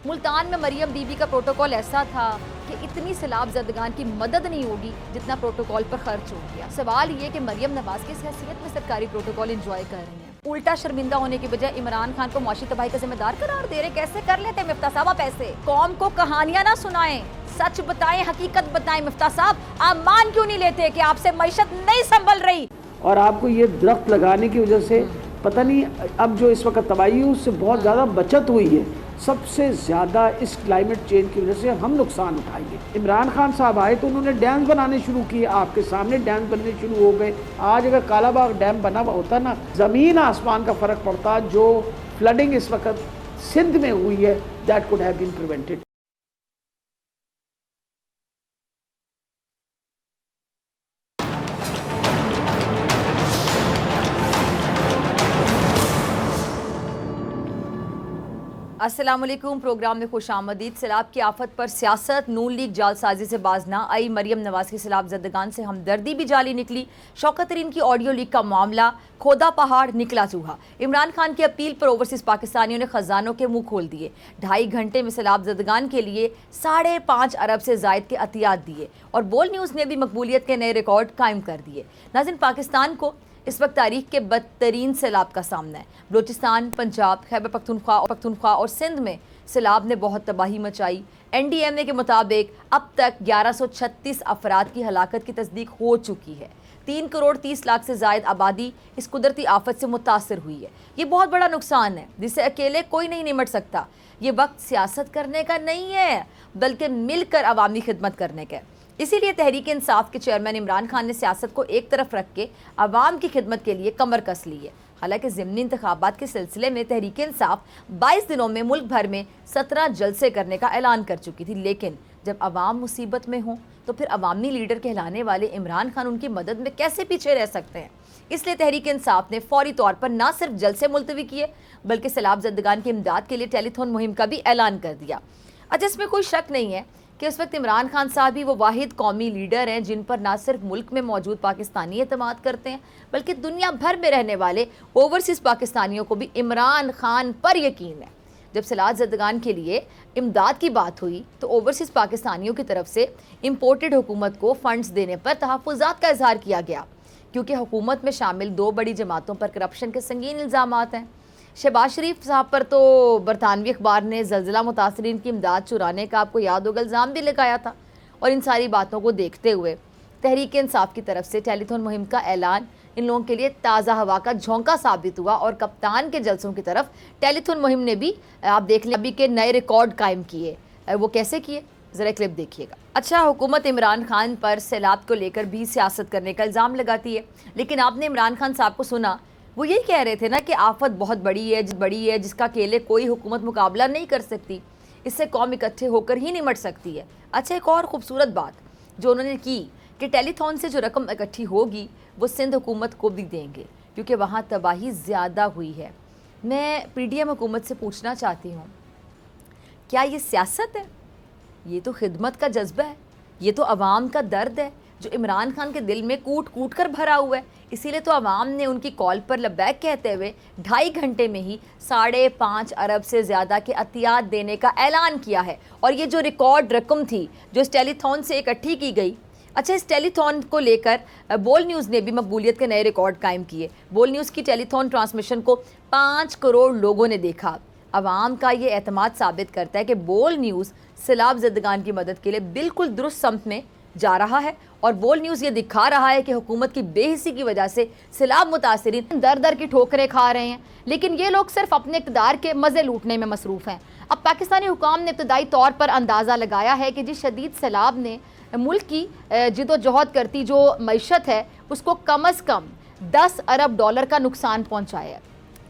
ملتان میں مریم be be کا protocol ایسا تھا کہ اتنی سیلاب زدگان کی مدد نہیں ہوگی جتنا پروٹوکول پر خرچ ہو گیا۔ سوال یہ کہ مریم نواز کس حیثیت میں سرکاری پروٹوکول انجوائے کر رہی ہیں؟ الٹا شرمندہ ہونے کی بجائے عمران خان کو معاشی تباہی کا ذمہ دار قرار دے رہے۔ کیسے کر لیتے ہیں مفتاح صاحب آپ ایسے؟ قوم کو کہانیاں نہ سنائیں، سچ بتائیں، حقیقت بتائیں۔ مفتاح صاحب آپ مان کیوں نہیں لیتے کہ آپ سے معیشت نہیں سنبھل رہی؟ اور آپ کو یہ درخت لگانے کی وجہ سے پتہ نہیں اب جو اس وقت تباہی ہے اس سے بہت زیادہ بچت ہوئی ہے۔ سب سے زیادہ اس کلائمیٹ چینج کی وجہ سے ہم نقصان اٹھائیں گے۔ عمران خان صاحب آئے تو انہوں نے ڈیمز بنانے شروع کیے، آپ کے سامنے ڈیمز بننے شروع ہو گئے۔ آج اگر کالا باغ ڈیم بنا ہوا ہوتا نا، زمین آسمان کا فرق پڑتا۔ جو فلڈنگ اس وقت سندھ میں ہوئی ہے دیٹ کوڈ ہیو بین پریونٹڈ۔ السلام علیکم، پروگرام میں خوش آمدید۔ سیلاب کی آفت پر سیاست، نون لیگ جعلسازی سے باز نہ آئی، مریم نواز کی سیلاب زدگان سے ہمدردی بھی جعلی نکلی، شوکت ترین کی آڈیو لیک کا معاملہ، کھودا پہاڑ نکلا چوہا۔ عمران خان کی اپیل پر اوورسیز پاکستانیوں نے خزانوں کے منہ کھول دیے، 2.5 گھنٹے میں سیلاب زدگان کے لیے 5.5 ارب سے زائد کے عطیات دیے، اور بول نیوز نے بھی مقبولیت کے نئے ریکارڈ قائم کر دیے۔ ناظرین، پاکستان کو اس وقت تاریخ کے بدترین سیلاب کا سامنا ہے۔ بلوچستان، پنجاب، خیبر پختونخوا اور سندھ میں سیلاب نے بہت تباہی مچائی۔ این ڈی ایم اے کے مطابق اب تک 1136 افراد کی ہلاکت کی تصدیق ہو چکی ہے۔ 3 کروڑ 30 لاکھ سے زائد آبادی اس قدرتی آفت سے متاثر ہوئی ہے۔ یہ بہت بڑا نقصان ہے جس سے اکیلے کوئی نہیں نمٹ سکتا۔ یہ وقت سیاست کرنے کا نہیں ہے بلکہ مل کر عوامی خدمت کرنے کا ہے۔ اسی لیے تحریک انصاف کے چیئرمین عمران خان نے سیاست کو ایک طرف رکھ کے عوام کی خدمت کے لیے کمر کس لی ہے۔ حالانکہ ضمنی انتخابات کے سلسلے میں تحریک انصاف 22 دنوں میں ملک بھر میں 17 جلسے کرنے کا اعلان کر چکی تھی، لیکن جب عوام مصیبت میں ہوں تو پھر عوامی لیڈر کہلانے والے عمران خان ان کی مدد میں کیسے پیچھے رہ سکتے ہیں؟ اس لیے تحریک انصاف نے فوری طور پر نہ صرف جلسے ملتوی کیے بلکہ سیلاب زدگان کی امداد کے لیے ٹیلی تھون مہم کا بھی اعلان کر دیا۔ اچھا، اس میں کوئی شک نہیں ہے کہ اس وقت عمران خان صاحب ہی وہ واحد قومی لیڈر ہیں جن پر نہ صرف ملک میں موجود پاکستانی اعتماد کرتے ہیں بلکہ دنیا بھر میں رہنے والے اوورسیز پاکستانیوں کو بھی عمران خان پر یقین ہے۔ جب سیلاب زدگان کے لیے امداد کی بات ہوئی تو اوورسیز پاکستانیوں کی طرف سے امپورٹڈ حکومت کو فنڈز دینے پر تحفظات کا اظہار کیا گیا، کیونکہ حکومت میں شامل 2 بڑی جماعتوں پر کرپشن کے سنگین الزامات ہیں۔ شہباز شریف صاحب پر تو برطانوی اخبار نے زلزلہ متاثرین کی امداد چرانے کا، آپ کو یاد ہوگا، الزام بھی لگایا تھا، اور ان ساری باتوں کو دیکھتے ہوئے تحریک انصاف کی طرف سے ٹیلی تھون مہم کا اعلان ان لوگوں کے لیے تازہ ہوا کا جھونکا ثابت ہوا، اور کپتان کے جلسوں کی طرف ٹیلی تھون مہم نے بھی آپ دیکھ لیں ابھی کے نئے ریکارڈ قائم کیے۔ وہ کیسے کیے، ذرا کلپ دیکھیے گا۔ اچھا، حکومت عمران خان پر سیلاب کو لے کر بھی سیاست کرنے کا الزام لگاتی ہے، لیکن آپ نے عمران خان صاحب کو سنا، وہ یہی کہہ رہے تھے نا کہ آفت بہت بڑی ہے جس کا اکیلے کوئی حکومت مقابلہ نہیں کر سکتی، اس سے قوم اکٹھے ہو کر ہی نمٹ سکتی ہے۔ اچھا، ایک اور خوبصورت بات جو انہوں نے کی کہ ٹیلی تھون سے جو رقم اکٹھی ہوگی وہ سندھ حکومت کو بھی دیں گے کیونکہ وہاں تباہی زیادہ ہوئی ہے۔ میں پی ڈی ایم حکومت سے پوچھنا چاہتی ہوں، کیا یہ سیاست ہے؟ یہ تو خدمت کا جذبہ ہے، یہ تو عوام کا درد ہے جو عمران خان کے دل میں کوٹ کوٹ کر بھرا ہوا ہے۔ اسی لیے تو عوام نے ان کی کال پر لبیک کہتے ہوئے 2.5 گھنٹے میں ہی 5.5 ارب سے زیادہ کے عطیات دینے کا اعلان کیا ہے، اور یہ جو ریکارڈ رقم تھی جو اس ٹیلی تھون سے اکٹھی کی گئی، اچھا، اس ٹیلی تھون کو لے کر بول نیوز نے بھی مقبولیت کے نئے ریکارڈ قائم کیے۔ بول نیوز کی ٹیلی تھون ٹرانسمیشن کو 5 کروڑ لوگوں نے دیکھا۔ عوام کا یہ اعتماد ثابت کرتا ہے کہ بول نیوز سیلاب زدگان کی مدد کے لیے بالکل درست سمت میں جا رہا ہے، اور بول نیوز یہ دکھا رہا ہے کہ حکومت کی بے حسی کی وجہ سے سیلاب متاثرین در در کی ٹھوکریں کھا رہے ہیں، لیکن یہ لوگ صرف اپنے اقتدار کے مزے لوٹنے میں مصروف ہیں۔ اب پاکستانی حکام نے ابتدائی طور پر اندازہ لگایا ہے کہ جس شدید سیلاب نے ملک کی جد و جہد کرتی جو معیشت ہے اس کو کم از کم 10 ارب ڈالر کا نقصان پہنچایا ہے۔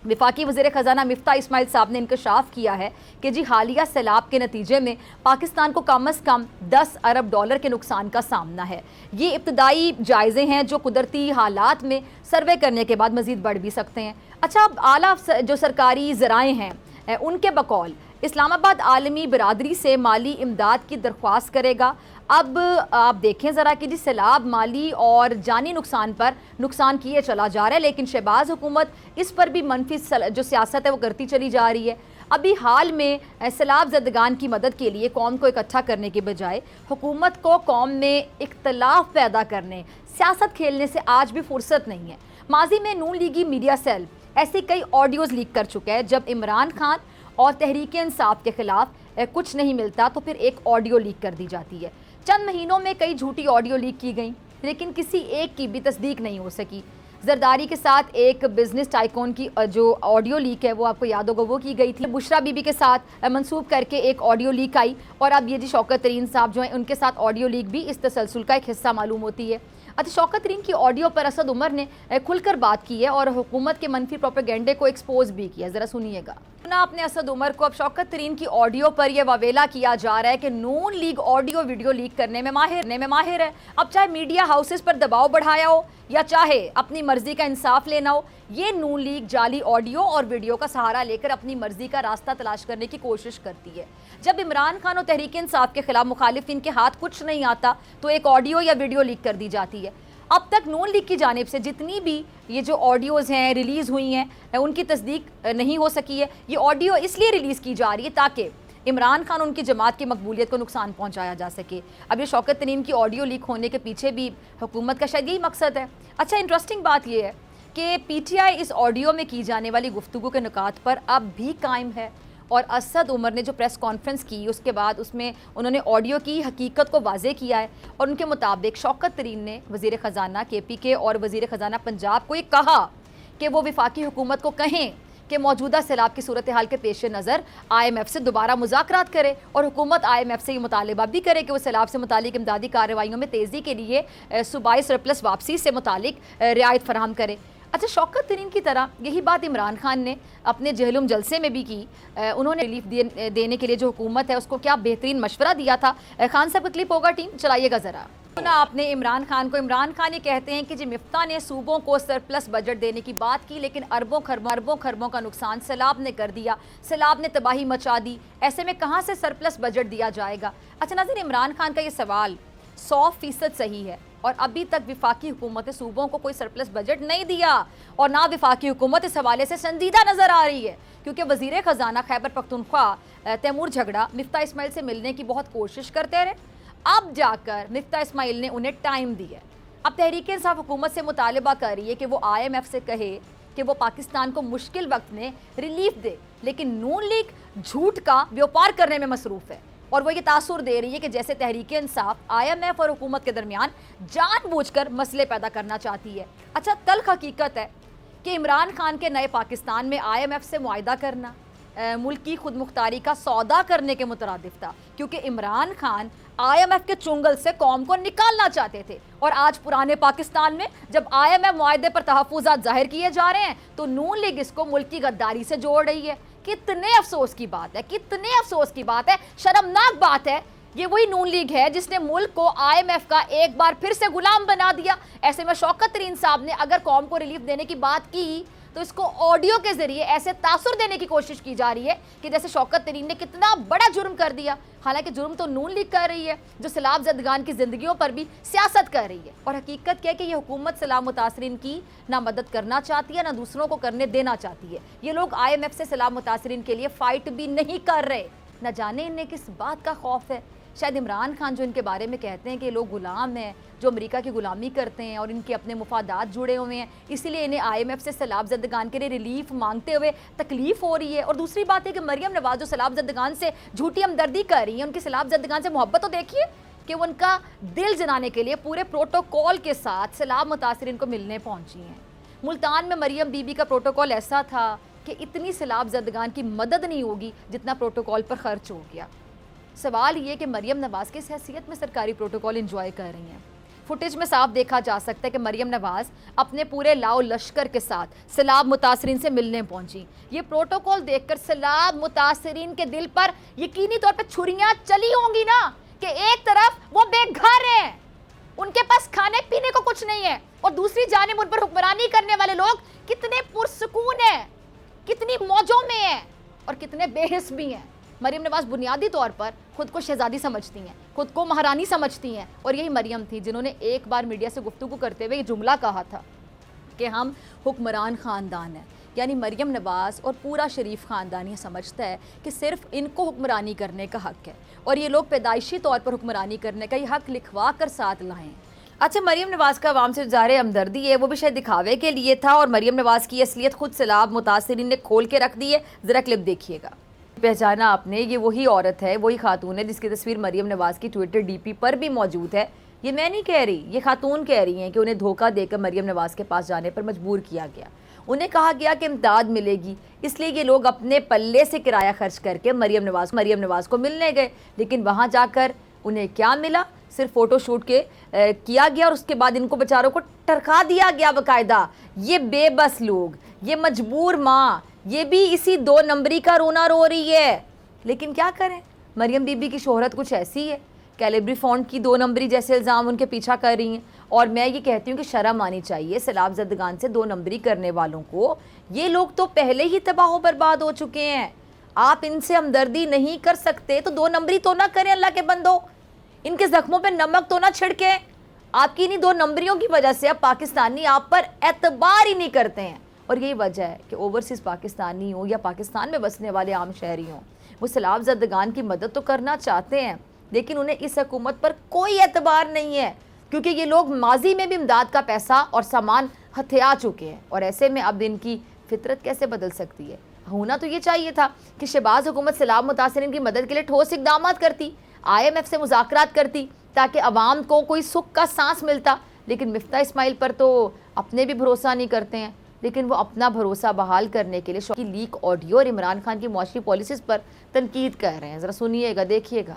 وفاقی وزیر خزانہ مفتاح اسماعیل صاحب نے انکشاف کیا ہے کہ حالیہ سیلاب کے نتیجے میں پاکستان کو کم از کم 10 ارب ڈالر کے نقصان کا سامنا ہے۔ یہ ابتدائی جائزے ہیں جو قدرتی حالات میں سروے کرنے کے بعد مزید بڑھ بھی سکتے ہیں۔ اچھا، اب اعلیٰ جو سرکاری ذرائع ہیں ان کے بقول اسلام آباد عالمی برادری سے مالی امداد کی درخواست کرے گا۔ اب آپ دیکھیں ذرا کہ سیلاب مالی اور جانی نقصان کیے چلا جا رہا ہے، لیکن شہباز حکومت اس پر بھی منفی جو سیاست ہے وہ کرتی چلی جا رہی ہے۔ ابھی حال میں سیلاب زدگان کی مدد کے لیے قوم کو اکٹھا کرنے کے بجائے حکومت کو قوم میں اختلاف پیدا کرنے، سیاست کھیلنے سے آج بھی فرصت نہیں ہے۔ ماضی میں نون لیگی میڈیا سیل ایسی کئی آڈیوز لیک کر چکا ہے، جب عمران خان اور تحریک انصاف کے خلاف کچھ نہیں ملتا تو پھر ایک آڈیو لیک کر دی جاتی ہے۔ چند مہینوں میں کئی جھوٹی آڈیو لیک کی گئیں، لیکن کسی ایک کی بھی تصدیق نہیں ہو سکی۔ زرداری کے ساتھ ایک بزنس ٹائکون کی جو آڈیو لیک ہے وہ آپ کو یاد ہوگا وہ کی گئی تھی۔ بشرا بی بی کے ساتھ منسوب کر کے ایک آڈیو لیک آئی، اور اب یہ شوکت ترین صاحب جو ہیں ان کے ساتھ آڈیو لیک بھی اس تسلسل کا ایک حصہ معلوم ہوتی ہے۔ اچھا، شوکت ترین کی آڈیو پر اسد عمر نے کھل کر بات کی ہے اور حکومت کے منفی پروپیگنڈے کو ایکسپوز بھی کیا، ذرا سنیے گا۔ اپنے اسد عمر کو اب شوکت ترین کی آڈیو پر یہ واویلا کیا جا رہا ہے کہ نون لیگ آڈیو ویڈیو لیک کرنے میں ماہر ہے۔ اب چاہے میڈیا ہاؤسز پر دباؤ بڑھایا ہو یا چاہے اپنی مرضی کا انصاف لینا ہو، یہ نون لیگ جعلی آڈیو اور ویڈیو کا سہارا لے کر اپنی مرضی کا راستہ تلاش کرنے کی کوشش کرتی ہے۔ جب عمران خان اور تحریک انصاف کے خلاف مخالفین کے ہاتھ کچھ نہیں آتا تو ایک آڈیو یا ویڈیو لیک کر دی جاتی ہے۔ اب تک نون لیگ کی جانب سے جتنی بھی یہ جو آڈیوز ہیں ریلیز ہوئی ہیں ان کی تصدیق نہیں ہو سکی ہے۔ یہ آڈیو اس لیے ریلیز کی جا رہی ہے تاکہ عمران خان ان کی جماعت کی مقبولیت کو نقصان پہنچایا جا سکے۔ اب یہ شوکت ترین کی آڈیو لیک ہونے کے پیچھے بھی حکومت کا شاید یہی مقصد ہے۔ اچھا، انٹرسٹنگ بات یہ ہے کہ P T I us audio میں کی جانے والی گفتگو کے نکات پر اب بھی قائم ہے، اور اسد عمر نے جو پریس کانفرنس کی اس کے بعد اس میں انہوں نے آڈیو کی حقیقت کو واضح کیا ہے، اور ان کے مطابق شوکت ترین نے وزیر خزانہ کے پی کے اور وزیر خزانہ پنجاب کو یہ کہا کہ وہ وفاقی حکومت کو کہیں کہ موجودہ سیلاب کی صورتحال کے پیش نظر آئی ایم ایف سے دوبارہ مذاکرات کرے، اور حکومت آئی ایم ایف سے یہ مطالبہ بھی کرے کہ وہ سیلاب سے متعلق امدادی کارروائیوں میں تیزی کے لیے صوبائی سرپلس واپسی سے متعلق رعایت فراہم کرے۔ اچھا، شوکت ترین کی طرح یہی بات عمران خان نے اپنے جہلم جلسے میں بھی کی۔ انہوں نے ریلیف دینے کے لیے جو حکومت ہے اس کو کیا بہترین مشورہ دیا تھا۔ خان صاحب کا کلپ ہوگا، ٹیم چلائیے گا ذرا۔ آپ نے عمران خان یہ کہتے ہیں کہ جی مفتاح نے صوبوں کو سرپلس بجٹ دینے کی بات کی، لیکن اربوں خربوں کا نقصان سیلاب نے کر دیا، سیلاب نے تباہی مچا دی، ایسے میں کہاں سے سرپلس بجٹ دیا جائے گا۔ اچھا ناظرین، عمران خان کا یہ سوال 100% صحیح ہے، اور ابھی تک وفاقی حکومت صوبوں کو کوئی سرپلس بجٹ نہیں دیا، اور نہ وفاقی حکومت اس حوالے سے سنجیدہ نظر آ رہی ہے، کیونکہ وزیر خزانہ خیبر پختونخوا تیمور جھگڑا مفتاح اسماعیل سے ملنے کی بہت کوشش کرتے رہے، اب جا کر مفتاح اسماعیل نے انہیں ٹائم دیا۔ اب تحریک انصاف حکومت سے مطالبہ کر رہی ہے کہ وہ آئی ایم ایف سے کہے کہ وہ پاکستان کو مشکل وقت میں ریلیف دے، لیکن نون لیگ جھوٹ کا بیوپار کرنے میں مصروف ہے، اور وہ یہ تاثر دے رہی ہے کہ جیسے تحریک انصاف آئی ایم ایف اور حکومت کے درمیان جان بوجھ کر مسئلے پیدا کرنا چاہتی ہے۔ اچھا، تلخ حقیقت ہے کہ عمران خان کے نئے پاکستان میں آئی ایم ایف سے معاہدہ کرنا ملکی خود مختاری کا سودا کرنے کے مترادف تھا، کیونکہ Imran Khan I M F کے چنگل سے قوم کو نکالنا چاہتے تھے، اور آج پرانے پاکستان میں جب آئی ایم ایف معاہدے پر تحفظات ظاہر کیے جا رہے ہیں تو نون لیگ اس کو ملکی غداری سے جوڑ رہی ہے۔ کتنے افسوس کی بات ہے، شرمناک بات ہے۔ یہ وہی نون لیگ ہے جس نے ملک کو آئی ایم ایف کا ایک بار پھر سے غلام بنا دیا۔ ایسے میں شوکت ترین صاحب نے اگر قوم کو ریلیف دینے کی بات کی تو اس کو آڈیو کے ذریعے ایسے تاثر دینے کی کوشش کی جا رہی ہے کہ جیسے شوکت ترین نے کتنا بڑا جرم کر دیا، حالانکہ جرم تو نون لیگ کر رہی ہے جو سیلاب زدگان کی زندگیوں پر بھی سیاست کر رہی ہے۔ اور حقیقت کیا ہے کہ یہ حکومت سیلاب متاثرین کی نہ مدد کرنا چاہتی ہے نہ دوسروں کو کرنے دینا چاہتی ہے۔ یہ لوگ آئی ایم ایف سے سیلاب متاثرین کے لیے فائٹ بھی نہیں کر رہے، نہ جانے انہیں کس بات کا خوف ہے۔ شاید عمران خان جو ان کے بارے میں کہتے ہیں کہ لوگ غلام ہیں، جو امریکہ کی غلامی کرتے ہیں اور ان کے اپنے مفادات جڑے ہوئے ہیں، اسی لیے انہیں آئی ایم ایف سے سیلاب زدگان کے لیے ریلیف مانگتے ہوئے تکلیف ہو رہی ہے۔ اور دوسری بات ہے کہ مریم نواز جو سیلاب زدگان سے جھوٹی ہمدردی کر رہی ہیں، ان کی سیلاب زدگان سے محبت تو دیکھیے کہ وہ ان کا دل جلانے کے لیے پورے پروٹوکول کے ساتھ سیلاب متاثرین کو ملنے پہنچی ہیں۔ ملتان میں مریم بی بی کا پروٹوکول ایسا تھا کہ اتنی سیلاب زدگان کی مدد نہیں ہوگی جتنا پروٹوکول پر خرچ ہو گیا۔ سوال یہ کہ مریم نواز کس حیثیت میں سرکاری پروٹوکول انجوائے کر رہی ہیں۔ فوٹیج میں صاف دیکھا جا سکتا ہے کہ مریم نواز اپنے پورے لاؤ لشکر کے ساتھ سیلاب متاثرین سے ملنے پہنچی۔ یہ پروٹوکول دیکھ کر سیلاب متاثرین کے دل پر یقینی طور پر چھریاں چلی ہوں گی نا، کہ ایک طرف وہ بے گھر ہیں، ان کے پاس کھانے پینے کو کچھ نہیں ہے، اور دوسری جانب ان پر حکمرانی کرنے والے لوگ کتنے پرسکون ہیں، کتنی موجوں میں ہیں، اور کتنے بے حس بھی ہیں۔ مریم نواز بنیادی طور پر خود کو شہزادی سمجھتی ہیں، خود کو مہارانی سمجھتی ہیں، اور یہی مریم تھی جنہوں نے ایک بار میڈیا سے گفتگو کرتے ہوئے یہ جملہ کہا تھا کہ ہم حکمران خاندان ہیں، یعنی مریم نواز اور پورا شریف خاندان یہ سمجھتا ہے کہ صرف ان کو حکمرانی کرنے کا حق ہے اور یہ لوگ پیدائشی طور پر حکمرانی کرنے کا یہ حق لکھوا کر ساتھ لائیں۔ اچھا، مریم نواز کا عوام سے ظاہر ہمدردی ہے، وہ بھی شاید دکھاوے کے لیے تھا، اور مریم نواز کی اصلیت خود سیلاب متاثرین نے کھول کے رکھ دی ہے۔ ذرا کلپ دیکھیے گا۔ پہچانا آپ نے، یہ وہی عورت ہے، وہی خاتون ہے جس کی تصویر مریم نواز کی ٹویٹر ڈی پی پر بھی موجود ہے۔ یہ میں نہیں کہہ رہی، یہ خاتون کہہ رہی ہیں کہ انہیں دھوکہ دے کر مریم نواز کے پاس جانے پر مجبور کیا گیا۔ انہیں کہا گیا کہ امداد ملے گی، اس لیے یہ لوگ اپنے پلے سے کرایہ خرچ کر کے مریم نواز کو ملنے گئے، لیکن وہاں جا کر انہیں کیا ملا؟ صرف فوٹو شوٹ کیا گیا اور اس کے بعد ان کو بیچاروں کو ٹرکا دیا گیا باقاعدہ۔ یہ بے بس لوگ، یہ مجبور ماں، یہ بھی اسی 2 نمبری کا رونا رو رہی ہے۔ لیکن کیا کریں، مریم بی بی کی شہرت کچھ ایسی ہے، کیلیبری فونٹ کی 2 نمبری جیسے الزام ان کے پیچھا کر رہی ہیں، اور میں یہ کہتی ہوں کہ شرم آنی چاہیے سیلاب زدگان سے 2 نمبری کرنے والوں کو۔ یہ لوگ تو پہلے ہی تباہ و برباد ہو چکے ہیں، آپ ان سے ہمدردی نہیں کر سکتے تو 2 نمبری تو نہ کریں اللہ کے بندو، ان کے زخموں پہ نمک تو نہ چھڑکیں۔ آپ کی انہی 2 نمبریوں کی وجہ سے اب پاکستانی آپ پر اعتبار ہی نہیں کرتے ہیں، اور یہی وجہ ہے کہ اوورسیز پاکستانی ہوں یا پاکستان میں بسنے والے عام شہری ہوں، وہ سیلاب زدگان کی مدد تو کرنا چاہتے ہیں، لیکن انہیں اس حکومت پر کوئی اعتبار نہیں ہے، کیونکہ یہ لوگ ماضی میں بھی امداد کا پیسہ اور سامان ہتھیا چکے ہیں، اور ایسے میں اب ان کی فطرت کیسے بدل سکتی ہے؟ ہونا تو یہ چاہیے تھا کہ شہباز حکومت سیلاب متاثرین کی مدد کے لیے ٹھوس اقدامات کرتی، IMF سے مذاکرات کرتی تاکہ عوام کو کوئی سکھ کا سانس ملتا، لیکن مفتاح اسماعیل پر تو اپنے بھی بھروسہ نہیں کرتے ہیں، لیکن وہ اپنا بھروسہ بحال کرنے کے لیے کی لیک آڈیو اور عمران خان کی معاشی پالیسیز پر تنقید کر رہے ہیں۔ ذرا سنیے گا، دیکھیے گا۔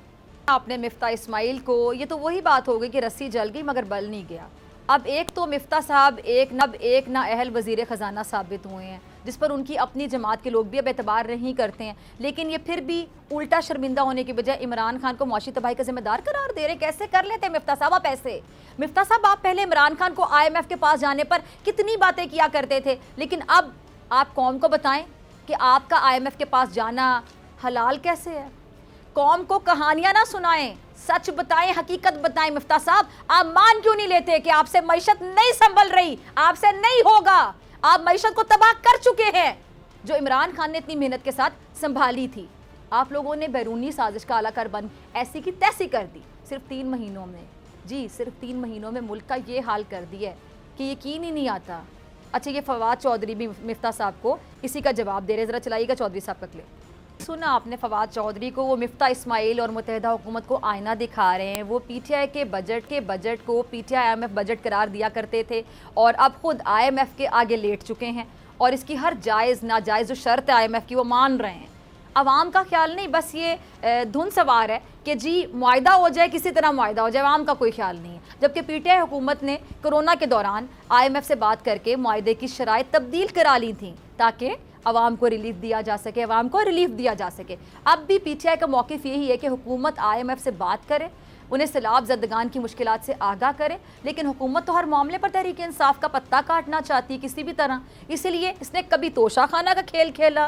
آپ نے مفتاح اسماعیل کو، یہ تو وہی بات ہو گئی کہ رسی جل گئی مگر بل نہیں گیا۔ اب ایک تو مفتاح صاحب ایک نا اہل وزیر خزانہ ثابت ہوئے ہیں، جس پر ان کی اپنی جماعت کے لوگ بھی اب اعتبار نہیں کرتے ہیں، لیکن یہ پھر بھی الٹا شرمندہ ہونے کی بجائے عمران خان کو معاشی تباہی کا ذمہ دار قرار دے رہے ہیں۔ کیسے کر لیتے ہیں مفتاح صاحب آپ ایسے؟ مفتاح صاحب آپ پہلے عمران خان کو IMF کے پاس جانے پر کتنی باتیں کیا کرتے تھے، لیکن اب آپ قوم کو بتائیں کہ آپ کا IMF کے پاس جانا حلال کیسے ہے؟ قوم کو کہانیاں نہ سنائیں، سچ بتائیں، حقیقت بتائیں۔ مفتاح صاحب آپ مان کیوں نہیں لیتے کہ آپ سے معیشت نہیں سنبھل رہی، آپ سے نہیں ہوگا، آپ معیشت کو تباہ کر چکے ہیں جو عمران خان نے اتنی محنت کے ساتھ سنبھالی تھی۔ آپ لوگوں نے بیرونی سازش کا اعلیٰ کار بند ایسی کی تیسی کر دی، صرف 3 مہینوں میں، صرف 3 مہینوں میں ملک کا یہ حال کر دیا ہے کہ یقین ہی نہیں آتا۔ اچھا، یہ فواد چودھری بھی مفتاح صاحب کو اسی کا جواب دے رہے، ذرا چلائیے گا چودھری صاحب کا کلپ۔ سنا آپ نے فواد چودھری کو، وہ مفتاح اسماعیل اور متحدہ حکومت کو آئینہ دکھا رہے ہیں۔ وہ PTI کے بجٹ کو PTI IMF بجٹ قرار دیا کرتے تھے، اور اب خود IMF کے آگے لیٹ چکے ہیں، اور اس کی ہر جائز ناجائز جو شرط ہے IMF کی وہ مان رہے ہیں۔ عوام کا خیال نہیں، بس یہ دھن سوار ہے کہ جی معاہدہ ہو جائے، کسی طرح معاہدہ ہو جائے، عوام کا کوئی خیال نہیں ہے۔ جبکہ PTI حکومت نے کرونا کے دوران IMF سے بات کر کے معاہدے کی شرائط تبدیل کرا لی تھیں تاکہ عوام کو ریلیف دیا جا سکے، اب بھی PTI کا موقف یہی ہے کہ حکومت IMF سے بات کرے، انہیں سیلاب زدگان کی مشکلات سے آگاہ کرے، لیکن حکومت تو ہر معاملے پر تحریک انصاف کا پتہ کاٹنا چاہتی ہے کسی بھی طرح۔ اسی لیے اس نے کبھی توشہ خانہ کا کھیل کھیلا،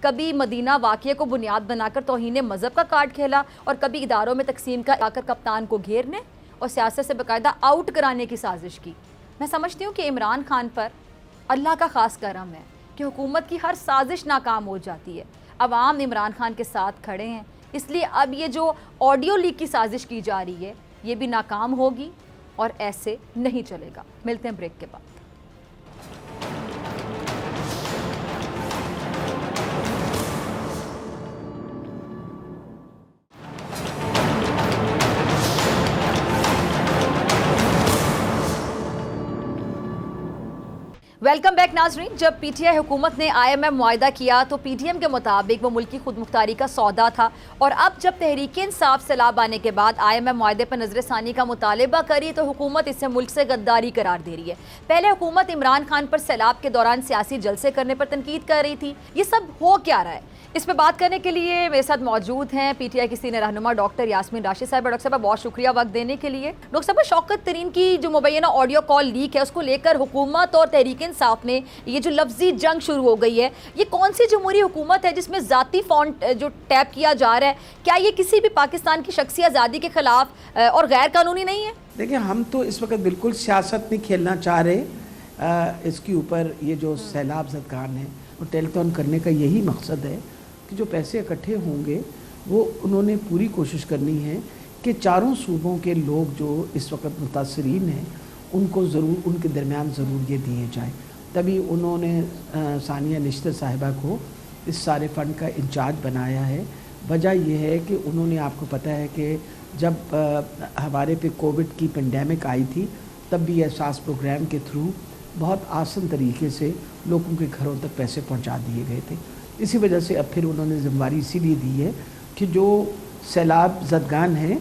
کبھی مدینہ واقعے کو بنیاد بنا کر توہین مذہب کا کارڈ کھیلا، اور کبھی اداروں میں تقسیم کا آ کر کپتان کو گھیرنے اور سیاست سے باقاعدہ آؤٹ کرانے کی سازش کی۔ میں سمجھتی ہوں کہ عمران خان پر اللہ کا خاص کرم ہے کہ حکومت کی ہر سازش ناکام ہو جاتی ہے۔ عوام عمران خان کے ساتھ کھڑے ہیں، اس لیے اب یہ جو آڈیو لیک کی سازش کی جا رہی ہے یہ بھی ناکام ہوگی، اور ایسے نہیں چلے گا۔ ملتے ہیں بریک کے بعد۔ ویلکم بیک ناظرین۔ جب PTI حکومت نے IMF معاہدہ کیا تو PTM کے مطابق وہ ملکی خود مختاری کا سودا تھا، اور اب جب تحریک انصاف سیلاب آنے کے بعد IMF معاہدے پر نظر ثانی کا مطالبہ کری تو حکومت اسے ملک سے غداری قرار دے رہی ہے۔ پہلے حکومت عمران خان پر سیلاب کے دوران سیاسی جلسے کرنے پر تنقید کر رہی تھی، یہ سب ہو کیا رہا ہے؟ اس پہ بات کرنے کے لیے میرے ساتھ موجود ہیں PTI کی سینئر رہنما ڈاکٹر یاسمین راشد صاحبہ۔ ڈاکٹر صاحبہ بہت شکریہ وقت دینے کے لیے۔ ڈاکٹر صاحبہ، شوکت ترین کی جو مبینہ آڈیو کال لیک ہے اس کو لے کر حکومت اور تحریک انصاف میں یہ جو لفظی جنگ شروع ہو گئی ہے، یہ کون سی جمہوری حکومت ہے جس میں ذاتی فونٹ جو ٹیپ کیا جا رہا ہے؟ کیا یہ کسی بھی پاکستان کی شخصی آزادی کے خلاف اور غیر قانونی نہیں ہے؟ دیکھیں، ہم تو اس وقت بالکل سیاست نہیں کھیلنا چاہ رہے اس کے اوپر۔ یہ جو سیلاب زدگان ہیں اور ٹیلیتھون کرنے کا یہی مقصد ہے کہ جو پیسے اکٹھے ہوں گے وہ انہوں نے پوری کوشش کرنی ہے کہ چاروں صوبوں کے لوگ جو اس وقت متاثرین ہیں ان کو ضرور ان کے درمیان ضرور یہ دیے جائیں. تبھی انہوں نے ثانیہ نشتر صاحبہ کو اس سارے فنڈ کا انچارج بنایا ہے. وجہ یہ ہے کہ انہوں نے, آپ کو پتہ ہے کہ جب ہمارے پہ کووڈ کی پینڈیمک آئی تھی تب بھی احساس پروگرام کے تھرو بہت آسان طریقے سے لوگوں کے گھروں تک پیسے پہنچا دیے گئے تھے. اسی وجہ سے اب پھر انہوں نے ذمہ داری اسی لیے دی ہے کہ جو سیلاب زدگان ہیں,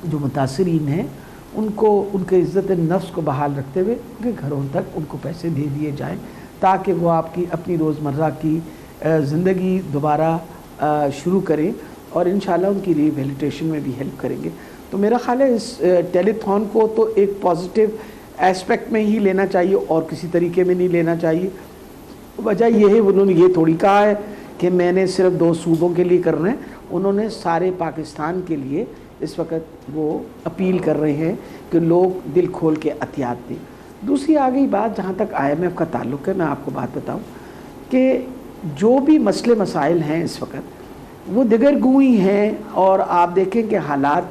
جو متاثرین ہیں, ان کو ان کے عزت نفس کو بحال رکھتے ہوئے ان کے گھروں تک ان کو پیسے دے دیے جائیں تاکہ وہ آپ کی اپنی روزمرہ کی زندگی دوبارہ شروع کریں اور انشاءاللہ ان کی ریہیبلیٹیشن میں بھی ہیلپ کریں گے. تو میرا خیال ہے اس ٹیلی تھون کو تو ایک پازیٹیو ایسپیکٹ میں ہی لینا چاہیے اور کسی طریقے میں نہیں لینا چاہیے. وجہ یہ ہے انہوں نے یہ تھوڑی کہا ہے کہ میں نے صرف 2 صوبوں کے لیے کرنا ہے, انہوں نے سارے پاکستان کے لیے اس وقت وہ اپیل کر رہے ہیں کہ لوگ دل کھول کے عطیات دیں. دوسری آ گئی بات جہاں تک IMF کا تعلق ہے, میں آپ کو بات بتاؤں کہ جو بھی مسئلے مسائل ہیں اس وقت وہ دیگر گوئی ہیں, اور آپ دیکھیں کہ حالات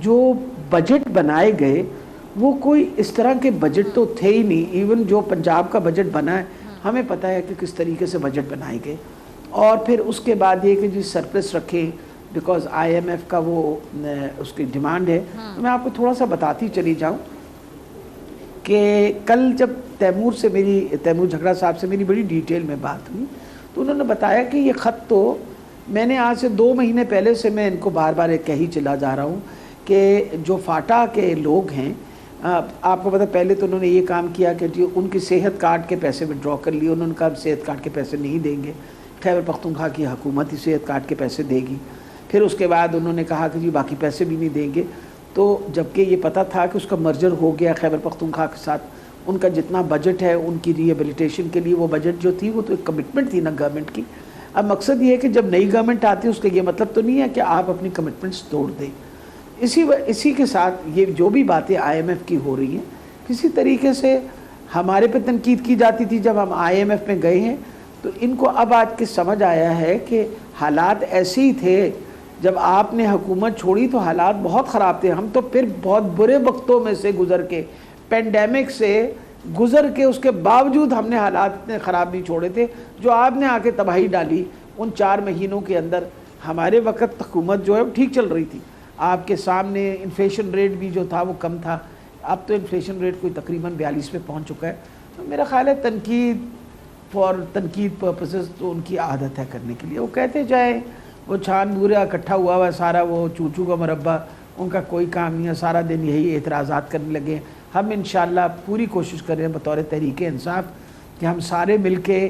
جو بجٹ بنائے گئے وہ کوئی اس طرح کے بجٹ تو تھے ہی نہیں. ایون جو پنجاب کا بجٹ بنا ہے ہمیں پتہ ہے کہ کس طریقے سے بجٹ بنائے گئے, اور پھر اس کے بعد یہ کہ جی سرپلس رکھیں بیکاز IMF کا وہ اس کی ڈیمانڈ ہے. میں آپ کو تھوڑا سا بتاتی چلی جاؤں کہ کل جب تیمور جھگڑا صاحب سے میری بڑی ڈیٹیل میں بات ہوئی تو انہوں نے بتایا کہ یہ خط تو میں نے آج سے 2 مہینے پہلے سے میں ان کو بار بار کہی چلا جا رہا ہوں کہ جو فاٹا کے لوگ ہیں, آپ کو پتہ پہلے تو انہوں نے یہ کام کیا کہ جی ان کی صحت کارڈ کے پیسے وڈرا کر لیے. انہوں نے کہا صحت کارڈ کے پیسے نہیں دیں گے, خیبر پختونخوا کی حکومت ہی صحت کارڈ کے پیسے دے گی. پھر اس کے بعد انہوں نے کہا کہ جی باقی پیسے بھی نہیں دیں گے. تو جبکہ یہ پتہ تھا کہ اس کا مرجر ہو گیا خیبر پختونخوا کے ساتھ, ان کا جتنا بجٹ ہے ان کی ریہیبلیٹیشن کے لیے وہ بجٹ جو تھی وہ تو ایک کمٹمنٹ تھی نا گورنمنٹ کی. اب مقصد یہ ہے کہ جب نئی گورنمنٹ آتی ہے اس کا یہ مطلب تو نہیں ہے کہ آپ اپنی کمٹمنٹس توڑ دیں. اسی کے ساتھ یہ جو بھی باتیں IMF کی ہو رہی ہیں کسی طریقے سے ہمارے پہ تنقید کی جاتی تھی جب ہم IMF میں گئے ہیں, تو ان کو اب آج کے سمجھ آیا ہے کہ حالات ایسے ہی تھے. جب آپ نے حکومت چھوڑی تو حالات بہت خراب تھے. ہم تو پھر بہت برے وقتوں میں سے گزر کے, پینڈیمک سے گزر کے, اس کے باوجود ہم نے حالات اتنے خراب نہیں چھوڑے تھے جو آپ نے آ کے تباہی ڈالی. ان 4 مہینوں کے اندر ہمارے وقت حکومت جو ہے وہ ٹھیک چل رہی تھی. آپ کے سامنے انفلیشن ریٹ بھی جو تھا وہ کم تھا, اب تو انفلیشن ریٹ کوئی تقریباً 42 پہ پہنچ چکا ہے. تو میرا خیال ہے تنقید پرپسز تو ان کی عادت ہے کرنے کے لیے. وہ کہتے جائیں, وہ چھان بورا اکٹھا ہوا ہوا سارا وہ چوچو کا مربع, ان کا کوئی کام نہیں ہے, سارا دن یہی اعتراضات کرنے لگے. ہم انشاءاللہ پوری کوشش کر رہے ہیں بطور تحریک انصاف کہ ہم سارے مل کے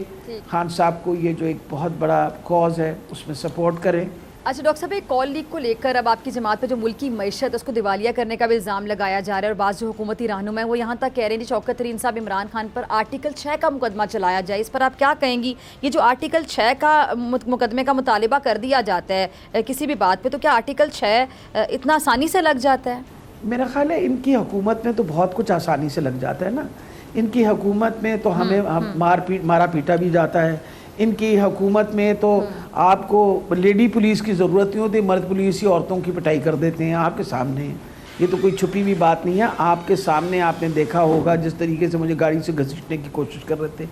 خان صاحب کو یہ جو ایک بہت بڑا کاز ہے اس میں سپورٹ کریں. اچھا ڈاکٹر صاحب, ایک کال لیک کو لے کر اب آپ کی جماعت پہ جو ملکی معیشت اس کو دیوالیہ کرنے کا بھی الزام لگایا جا رہا ہے, اور بعض جو حکومتی رہنما ہیں وہ یہاں تک کہہ رہے ہیں کہ شوکت ترین صاحب عمران خان پر آرٹیکل 6 کا مقدمہ چلایا جائے. اس پر آپ کیا کہیں گی؟ یہ جو آرٹیکل 6 کا مقدمے کا مطالبہ کر دیا جاتا ہے کسی بھی بات پہ, تو کیا آرٹیکل 6 اتنا آسانی سے لگ جاتا ہے؟ میرا خیال ہے ان کی حکومت میں تو بہت کچھ آسانی سے لگ جاتا ہے نا. ان کی حکومت میں تو ہمیں مارا پیٹا بھی جاتا ہے. ان کی حکومت میں تو آپ کو لیڈی پولیس کی ضرورت نہیں ہوتی, مرد پولیس ہی عورتوں کی پٹائی کر دیتے ہیں آپ کے سامنے. یہ تو کوئی چھپی ہوئی بات نہیں ہے, آپ کے سامنے آپ نے دیکھا ہوگا جس طریقے سے مجھے گاڑی سے گھسیٹنے کی کوشش کر رہے تھے,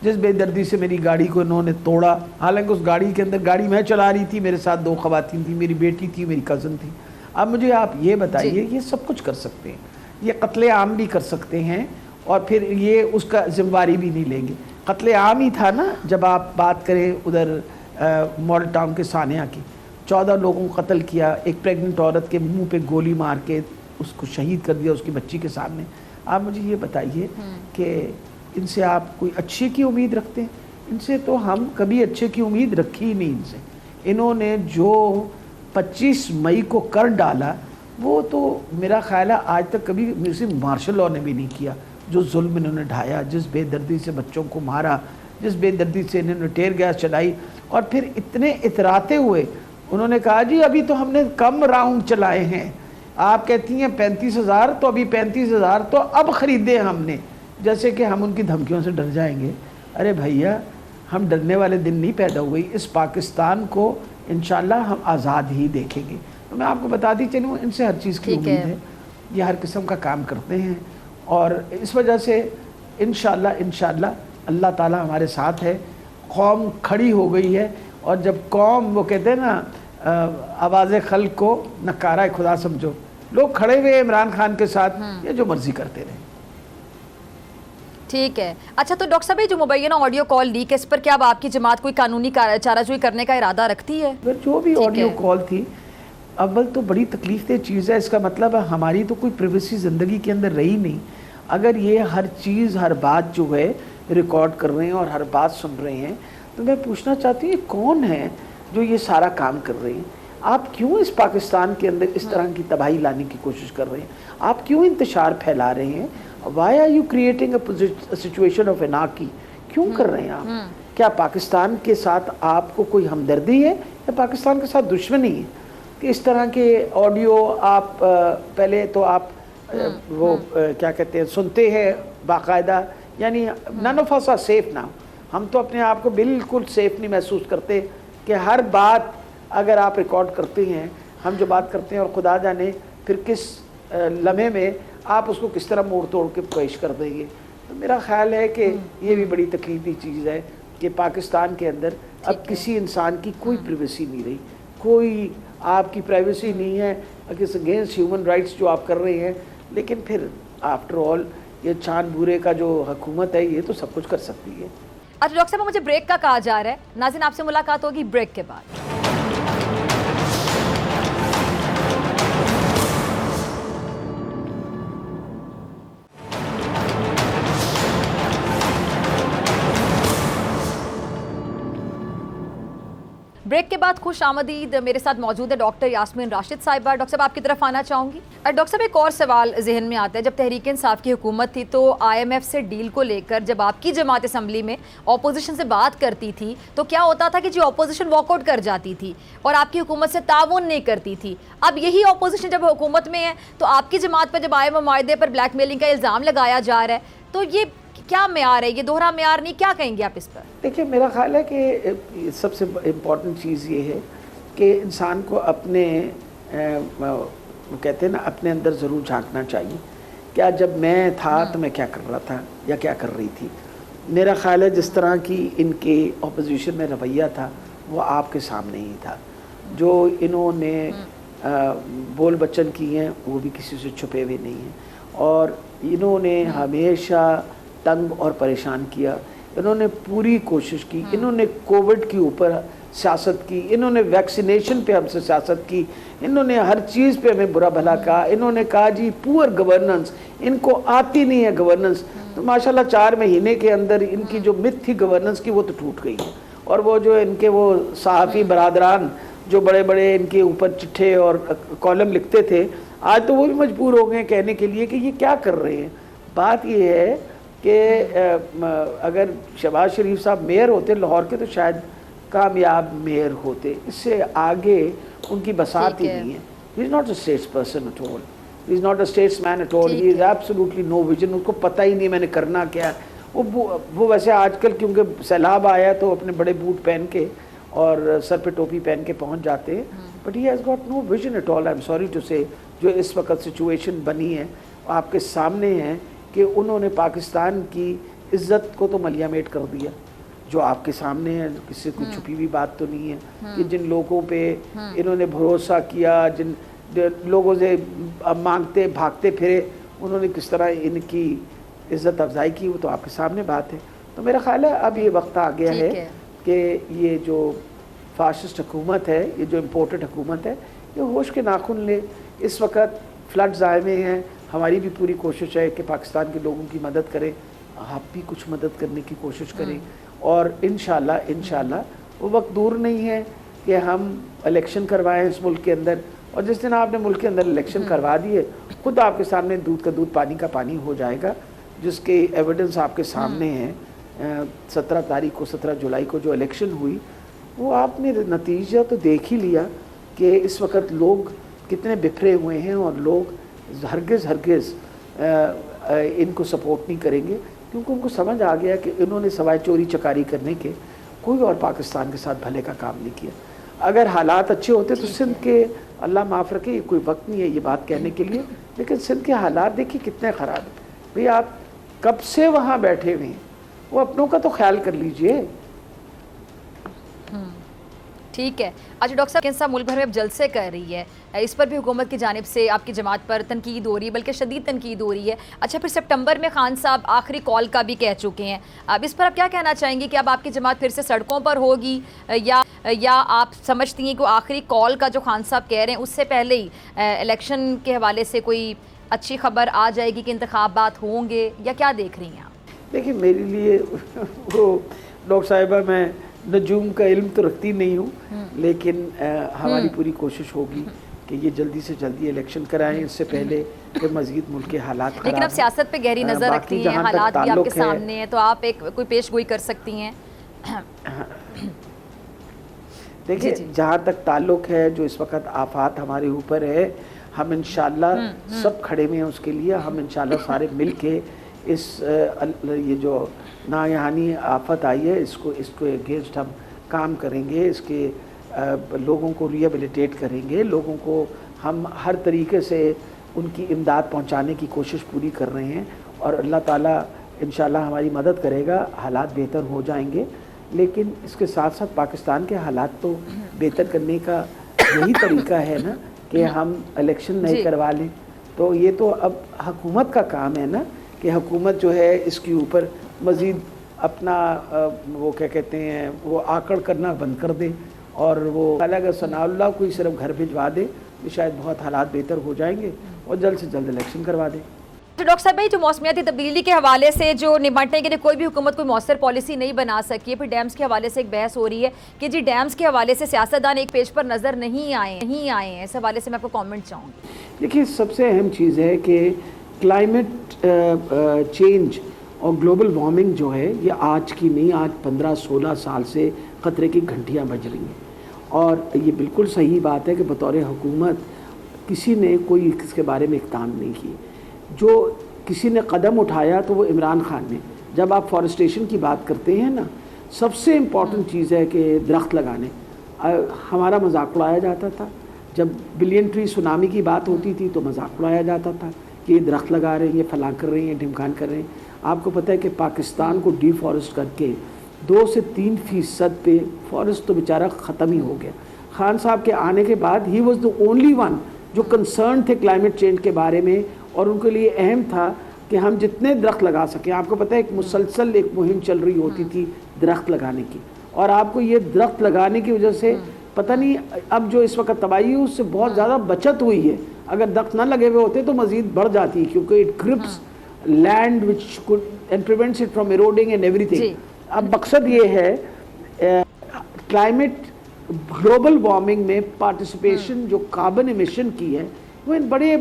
جس بے دردی سے میری گاڑی کو انہوں نے توڑا. حالانکہ اس گاڑی کے اندر, گاڑی میں چلا رہی تھی, میرے ساتھ 2 خواتین تھیں, میری بیٹی تھی, میری کزن تھی. اب مجھے آپ یہ بتائیے, یہ سب کچھ کر سکتے ہیں, یہ قتل عام بھی کر سکتے ہیں, اور پھر یہ اس کا ذمہ داری بھی نہیں لیں گے. قتل عام ہی تھا نا جب آپ بات کریں ادھر ماڈل ٹاؤن کے سانیہ کی, 14 لوگوں کو قتل کیا, ایک پریگننٹ عورت کے منہ پہ گولی مار کے اس کو شہید کر دیا اس کی بچی کے سامنے. آپ مجھے یہ بتائیے کہ ان سے آپ کوئی اچھے کی امید رکھتے ہیں؟ ان سے تو ہم کبھی اچھے کی امید رکھی ہی نہیں. ان سے انہوں نے جو 25 مئی کو کر ڈالا وہ تو میرا خیال ہے آج تک کبھی صرف مارشل لاء نے بھی نہیں کیا. جو ظلم انہوں نے ڈھایا, جس بے دردی سے بچوں کو مارا, جس بے دردی سے انہوں نے ٹیئر گیس چلائی, اور پھر اتنے اتراتے ہوئے انہوں نے کہا جی ابھی تو ہم نے کم راؤنڈ چلائے ہیں. آپ کہتی ہیں 35,000, تو ابھی 35,000 تو اب خریدے ہم نے, جیسے کہ ہم ان کی دھمکیوں سے ڈر جائیں گے. ارے بھیا ہم ڈرنے والے دن نہیں پیدا ہوئی. اس پاکستان کو انشاءاللہ ہم آزاد ہی دیکھیں گے. تو میں آپ کو بتا دی چلوں ان سے ہر چیز کی امید ہے. یہ ہر قسم کا کام کرتے ہیں اور اس وجہ سے انشاءاللہ اللہ تعالی ہمارے ساتھ ہے. قوم کھڑی ہو گئی ہے اور جب قوم وہ کہتے ہیں نا آواز خلق کو نکارہ خدا سمجھو, لوگ کھڑے ہوئے عمران خان کے ساتھ, یہ جو مرضی کرتے رہے. ٹھیک ہے. اچھا تو ڈاکٹر صاحب جو مبینہ آڈیو کال لیک ہے اس پر کیا اب آپ کی جماعت کوئی قانونی چارہ جوئی کرنے کا ارادہ رکھتی ہے؟ جو بھی آڈیو کال تھی, اول تو بڑی تکلیف دہ چیز ہے. اس کا مطلب ہے ہماری تو کوئی پریویسی زندگی کے اندر رہی نہیں. اگر یہ ہر چیز ہر بات جو ہے ریکارڈ کر رہے ہیں اور ہر بات سن رہے ہیں تو میں پوچھنا چاہتی ہوں یہ کون ہے جو یہ سارا کام کر رہے ہیں؟ آپ کیوں اس پاکستان کے اندر اس طرح کی تباہی لانے کی کوشش کر رہے ہیں؟ آپ کیوں انتشار پھیلا رہے ہیں؟ Why are you creating a situation of anarchy? کیوں کر رہے ہیں آپ؟ کیا پاکستان کے ساتھ آپ کو کوئی ہمدردی ہے یا پاکستان کے ساتھ دشمنی ہے کہ اس طرح کے آڈیو آپ پہلے تو آپ وہ کیا کہتے ہیں سنتے ہیں باقاعدہ, یعنی none of us are safe now. ہم تو اپنے آپ کو بالکل سیف نہیں محسوس کرتے کہ ہر بات اگر آپ ریکارڈ کرتے ہیں, ہم جو بات کرتے ہیں اور خدا جانے پھر کس لمحے میں آپ اس کو کس طرح موڑ توڑ کے پیش کر دیں گے. تو میرا خیال ہے کہ یہ بھی بڑی تکلیفی چیز ہے کہ پاکستان کے اندر اب کسی انسان کی کوئی پریویسی نہیں رہی, کوئی آپ کی پرائیویسی نہیں ہے اگینسٹ ہیومن رائٹس جو آپ کر رہے ہیں. لیکن پھر آفٹر آل یہ چاند بورے کا جو حکومت ہے یہ تو سب کچھ کر سکتی ہے. اچھا ڈاکٹر صاحب مجھے بریک کا کہا جا رہا ہے, ناظرین آپ سے ملاقات ہوگی بریک کے بعد. بریک کے بعد خوش آمدید. میرے ساتھ موجود ہے ڈاکٹر یاسمین راشد صاحبہ. ڈاکٹر صاحب آپ کی طرف آنا چاہوں گی. ڈاکٹر صاحب ایک اور سوال ذہن میں آتا ہے, جب تحریک انصاف کی حکومت تھی تو آئی ایم ایف سے ڈیل کو لے کر جب آپ کی جماعت اسمبلی میں اپوزیشن سے بات کرتی تھی تو کیا ہوتا تھا کہ جو اپوزیشن واک آؤٹ کر جاتی تھی اور آپ کی حکومت سے تعاون نہیں کرتی تھی. اب یہی اپوزیشن جب حکومت میں ہے تو آپ کی جماعت پر جب آئی ایم ایف معاہدے پر بلیک میلنگ کا الزام لگایا جا رہا ہے تو یہ کیا معیار ہے؟ یہ دوہرا معیار نہیں, کیا کہیں گے آپ اس پر؟ دیکھیں میرا خیال ہے کہ سب سے امپورٹنٹ چیز یہ ہے کہ انسان کو اپنے کہتے ہیں نا اپنے اندر ضرور جھانکنا چاہیے. کیا جب میں تھا تو میں کیا کر رہا تھا یا کیا کر رہی تھی؟ میرا خیال ہے جس طرح کی ان کے اپوزیشن میں رویہ تھا وہ آپ کے سامنے ہی تھا. جو انہوں نے بول بچن کی ہیں وہ بھی کسی سے چھپے ہوئے نہیں ہیں, اور انہوں نے ہمیشہ تنگ اور پریشان کیا. انہوں نے پوری کوشش کی, انہوں نے کووڈ کے اوپر سیاست کی, انہوں نے ویکسینیشن پہ ہم سے سیاست کی, انہوں نے ہر چیز پہ ہمیں برا بھلا کہا. انہوں نے کہا جی پور گورننس, ان کو آتی نہیں ہے گورننس. تو ماشاءاللہ 4 مہینے کے اندر ان کی جو مت تھی گورننس کی وہ تو ٹوٹ گئی ہے. اور وہ جو ان کے وہ صحافی برادران جو بڑے بڑے ان کے اوپر چٹھے اور کالم لکھتے تھے, آج تو وہ بھی مجبور ہو گئے کہنے کے لیے کہ یہ کیا کر رہے ہیں. بات یہ ہے کہ اگر شہباز شریف صاحب میئر ہوتے لاہور کے تو شاید کامیاب میئر ہوتے. اس سے آگے ان کی بساط ہی نہیں ہے. He is not a status person at all, he is not a status man at all, he is absolutely no vision. اس کو پتہ ہی نہیں میں نے کرنا کیا ہے. وہ ویسے آج کل کیونکہ سیلاب آیا تو اپنے بڑے بوٹ پہن کے اور سر پہ ٹوپی پہن کے پہنچ جاتے ہیں, but he has got no vision at all. I am sorry to say جو اس وقت سچویشن بنی ہے آپ کے سامنے ہے کہ انہوں نے پاکستان کی عزت کو تو ملیا میٹ کر دیا. جو آپ کے سامنے ہے, کسی سے کوئی چھپی ہوئی بات تو نہیں ہے کہ جن لوگوں پہ انہوں نے بھروسہ کیا, جن لوگوں سے مانگتے بھاگتے پھرے, انہوں نے کس طرح ان کی عزت افزائی کی وہ تو آپ کے سامنے بات ہے. تو میرا خیال ہے اب یہ وقت آ گیا ہے کہ یہ جو فاسسٹ حکومت ہے, یہ جو امپورٹڈ حکومت ہے, یہ ہوش کے ناخن لے. اس وقت فلڈز آئے ہوئے ہیں, ہماری بھی پوری کوشش ہے کہ پاکستان کے لوگوں کی مدد کریں, آپ بھی کچھ مدد کرنے کی کوشش کریں, اور انشاءاللہ وہ وقت دور نہیں ہے کہ ہم الیکشن کروائیں اس ملک کے اندر. اور جس دن آپ نے ملک کے اندر الیکشن کروا دیے, خود آپ کے سامنے دودھ کا دودھ پانی کا پانی ہو جائے گا, جس کے ایویڈنس آپ کے سامنے ہیں. 17 جولائی کو جو الیکشن ہوئی وہ آپ نے نتیجہ تو دیکھ ہی لیا کہ اس وقت لوگ کتنے بکھرے ہوئے ہیں, اور لوگ ہرگز ان کو سپورٹ نہیں کریں گے, کیونکہ ان کو سمجھ آ گیا کہ انہوں نے سوائے چوری چکاری کرنے کے کوئی اور پاکستان کے ساتھ بھلے کا کام نہیں کیا. اگر حالات اچھے ہوتے تو سندھ کے, اللہ معاف رکھے, یہ کوئی وقت نہیں ہے یہ بات کہنے کے لیے, لیکن سندھ کے حالات دیکھیے کتنے خراب ہیں. بھئی آپ کب سے وہاں بیٹھے ہوئے ہیں, وہ اپنوں کا تو خیال کر لیجئے. ٹھیک ہے. اچھا ڈاکٹر صاحب, صاحب ملک بھر میں اب جلسے کر رہی ہے, اس پر بھی حکومت کی جانب سے آپ کی جماعت پر تنقید ہو رہی ہے, بلکہ شدید تنقید ہو رہی ہے. اچھا پھر سپٹمبر میں خان صاحب آخری کال کا بھی کہہ چکے ہیں, اب اس پر آپ کیا کہنا چاہیں گے کہ اب آپ کی جماعت پھر سے سڑکوں پر ہوگی, یا آپ سمجھتی ہیں کہ آخری کال کا جو خان صاحب کہہ رہے ہیں اس سے پہلے ہی الیکشن کے حوالے سے کوئی اچھی خبر آ جائے گی کہ انتخابات ہوں گے, یا کیا دیکھ رہی ہیں آپ؟ دیکھیں میرے لیے وہ ڈاکٹر صاحبہ میں نجوم کا علم تو رکھتی نہیں ہوں, لیکن ہماری پوری کوشش ہوگی کہ یہ جلدی سے جلدی الیکشن کرائیں, اس سے پہلے کہ مزید ملک کے حالات خراب. لیکن آپ سیاست پہ گہری نظر رکھتی ہیں, حالات بھی آپ کے سامنے ہیں, تو آپ ایک کوئی پیش گوئی کر سکتی ہیں. دیکھیں جہاں تک تعلق ہے, جو اس وقت آفات ہمارے اوپر ہے, ہم انشاءاللہ سب کھڑے ہوئے ہیں اس کے لیے. ہم انشاءاللہ سارے مل کے اس یہ جو ناگہانی آفت آئی ہے اس کو اگینسٹ ہم کام کریں گے, اس کے لوگوں کو ریہیبلیٹیٹ کریں گے, لوگوں کو ہم ہر طریقے سے ان کی امداد پہنچانے کی کوشش پوری کر رہے ہیں, اور اللہ تعالیٰ انشاءاللہ ہماری مدد کرے گا, حالات بہتر ہو جائیں گے. لیکن اس کے ساتھ ساتھ پاکستان کے حالات تو بہتر کرنے کا یہی طریقہ ہے نا کہ ہم الیکشن نہیں کروا لیں. تو یہ تو اب حکومت کا کام ہے نا کہ حکومت جو ہے اس کے اوپر مزید اپنا وہ کیا کہتے ہیں وہ آکڑ کرنا بند کر دے, اور وہ اگر ثناء اللہ کو ہی صرف گھر بھجوا دے تو شاید بہت حالات بہتر ہو جائیں گے, اور جلد سے جلد الیکشن کروا دے. تو ڈاکٹر صاحب بھائی, جو موسمیاتی تبدیلی کے حوالے سے جو نمٹنے کے لیے کوئی بھی حکومت کوئی مؤثر پالیسی نہیں بنا سکی ہے, پھر ڈیمز کے حوالے سے ایک بحث ہو رہی ہے کہ جی ڈیمز کے حوالے سے سیاستدان ایک پیج پر نظر نہیں آئے ہیں, اس حوالے سے میں آپ کو کامنٹ چاہوں گی. دیکھیے سب سے اہم چیز ہے کہ کلائمیٹ چینج اور گلوبل وارمنگ جو ہے یہ آج کی نہیں, آج 15-16 سال سے خطرے کی گھنٹیاں بج رہی ہیں, اور یہ بالکل صحیح بات ہے کہ بطور حکومت کسی نے کوئی اس کے بارے میں اقدام نہیں کی. جو کسی نے قدم اٹھایا تو وہ عمران خان نے. جب آپ فارسٹیشن کی بات کرتے ہیں نا, سب سے امپورٹنٹ چیز ہے کہ درخت لگانے. ہمارا مذاق اڑایا جاتا تھا جب بلین ٹری سونامی کی بات ہوتی تھی, تو مذاق اڑایا جاتا تھا کہ یہ درخت لگا رہے ہیں, یہ فلاں کر رہے ہیں, ڈھمکان کر رہے ہیں. آپ کو پتہ ہے کہ پاکستان کو ڈی فارسٹ کر کے 2 سے 3% پہ فارسٹ تو بیچارہ ختم ہی ہو گیا. خان صاحب کے آنے کے بعد he was the only one جو کنسرن تھے کلائمیٹ چینج کے بارے میں, اور ان کے لیے اہم تھا کہ ہم جتنے درخت لگا سکیں. آپ کو پتہ ہے ایک مسلسل ایک مہم چل رہی ہوتی تھی درخت لگانے کی, اور آپ کو یہ درخت لگانے کی وجہ سے پتہ نہیں اب جو اس وقت تباہی ہے اس سے بہت زیادہ بچت ہوئی ہے. اگر درخت نہ لگے ہوئے ہوتے تو مزید بڑھ جاتی, کیونکہ it grips land which could and prevents it from eroding and everything. اب مقصد یہ ہے کلائمیٹ گلوبل وارمنگ میں پارٹیسپیشن جو کاربن ایمیشن کی ہے وہ ان بڑے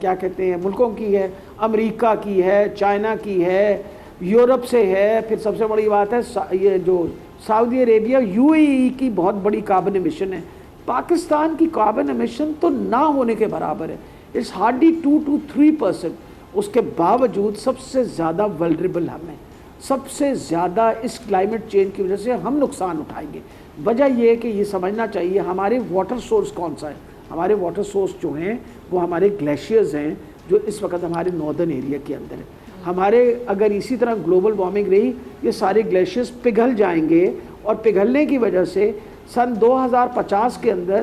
کیا کہتے ہیں ملکوں کی ہے, امریکہ کی ہے, چائنا کی ہے, یورپ سے ہے, پھر سب سے بڑی بات ہے یہ جو سعودی عربیہ UAE کی بہت بڑی کاربن ایمیشن ہے. پاکستان کی کاربن ایمیشن تو نہ ہونے کے برابر ہے, اٹس ہارڈلی 2 to 3%. اس کے باوجود سب سے زیادہ ولنریبل ہم ہیں, سب سے زیادہ اس کلائمیٹ چینج کی وجہ سے ہم نقصان اٹھائیں گے. وجہ یہ ہے کہ یہ سمجھنا چاہیے ہمارے واٹر سورس کون سا ہے. ہمارے واٹر سورس جو ہیں وہ ہمارے گلیشیئرز ہیں جو اس وقت ہمارے ناردرن ایریا کے اندر ہے. ہمارے اگر اسی طرح گلوبل وارمنگ رہی یہ سارے گلیشیئرز پگھل جائیں گے, اور پگھلنے کی وجہ سے سن 2050 کے اندر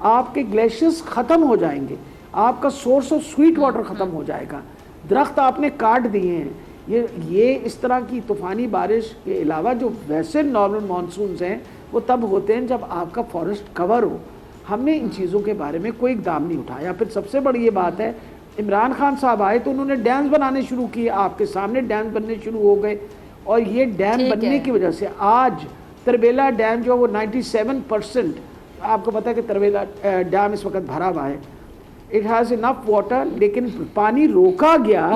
آپ کے گلیشیئرز ختم ہو جائیں گے, آپ کا سورس آف سویٹ واٹر ختم ہو جائے گا. درخت آپ نے کاٹ دیے ہیں. یہ اس طرح کی طوفانی بارش کے علاوہ جو ویسے نارمل مانسونز ہیں وہ تب ہوتے ہیں جب آپ کا فارسٹ کور ہو. ہم نے ان چیزوں کے بارے میں کوئی اقدام نہیں اٹھایا. پھر سب سے بڑی یہ بات ہے عمران خان صاحب آئے تو انہوں نے ڈیمز بنانے شروع کیے, آپ کے سامنے ڈیمز بننے شروع ہو گئے, اور یہ ڈیم بننے کی وجہ سے آج تربیلا ڈیم جو وہ 97%, آپ کو پتہ ہے کہ تربیلا ڈیم اس وقت بھرا ہوا ہے. اٹ ہیز انف واٹر, لیکن پانی روکا گیا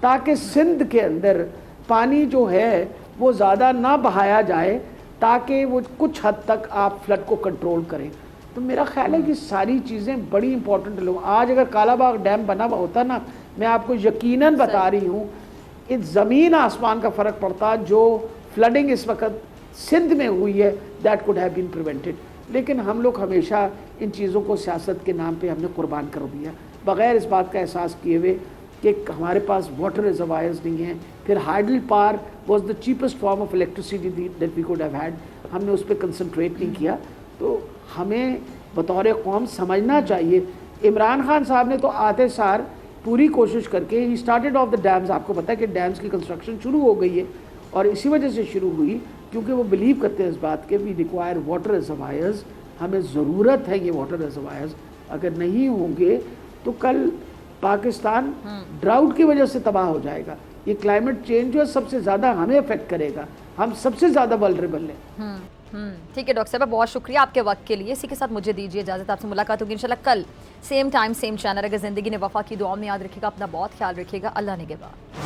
تاکہ سندھ کے اندر پانی جو ہے وہ زیادہ نہ بہایا جائے, تاکہ وہ کچھ حد تک آپ فلڈ کو کنٹرول کریں. تو میرا خیال ہے کہ ساری چیزیں بڑی امپورٹنٹ لوگ. آج اگر کالا باغ ڈیم بنا ہوا ہوتا نا, میں آپ کو یقیناً بتا رہی ہوں اس زمین آسمان کا فرق پڑتا. جو فلڈنگ اس وقت سندھ میں ہوئی ہے دیٹ کوڈ ہیو بین پریونٹڈ. لیکن ہم لوگ ہمیشہ ان چیزوں کو سیاست کے نام پہ ہم نے قربان کر دیا بغیر اس بات کا احساس کیے ہوئے کہ ہمارے پاس واٹر ریزروائرز نہیں ہیں. پھر hydel power was the cheapest form of electricity that we could have had. ہم نے اس پہ کنسنٹریٹ نہیں کیا. تو ہمیں بطور قوم سمجھنا چاہیے. عمران خان صاحب نے تو آتے سار پوری کوشش کر کے ہی اسٹارٹیڈ آف دا ڈیمز. آپ کو پتہ ہے کہ ڈیمز کی کنسٹرکشن شروع ہو گئی ہے اور اسی وجہ سے شروع ہوئی کیونکہ وہ بلیو کرتے ہیں اس بات کے وی ریکوائر واٹر ریزروائرز. ہمیں ضرورت ہے یہ واٹر ریزروائرز. اگر نہیں ہوں گے تو کل پاکستان ڈراؤٹ کی وجہ سے تباہ ہو جائے گا. یہ کلائمیٹ چینج جو ہے سب سے زیادہ ہمیں افیکٹ کرے گا. ہم سب سے زیادہ ولنریبل ہیں. ٹھیک ہے ڈاکٹر صاحب, بہت شکریہ آپ کے وقت کے لیے. اسی کے ساتھ مجھے دیجیے اجازت, آپ سے ملاقات ہوگی انشاءاللہ کل سیم ٹائم سیم چینل. اگر زندگی نے وفا کی دعاؤں میں یاد رکھے گا. اپنا بہت خیال رکھیے گا. اللہ نگہبان.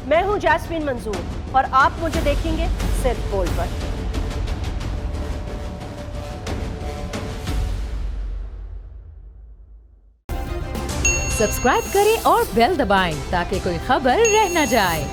میں ہوں جاسمین منظور اور آپ مجھے دیکھیں گے صرف گولڈ پر. سبسکرائب کریں اور بیل دبائیں تاکہ کوئی خبر رہ نہ جائے.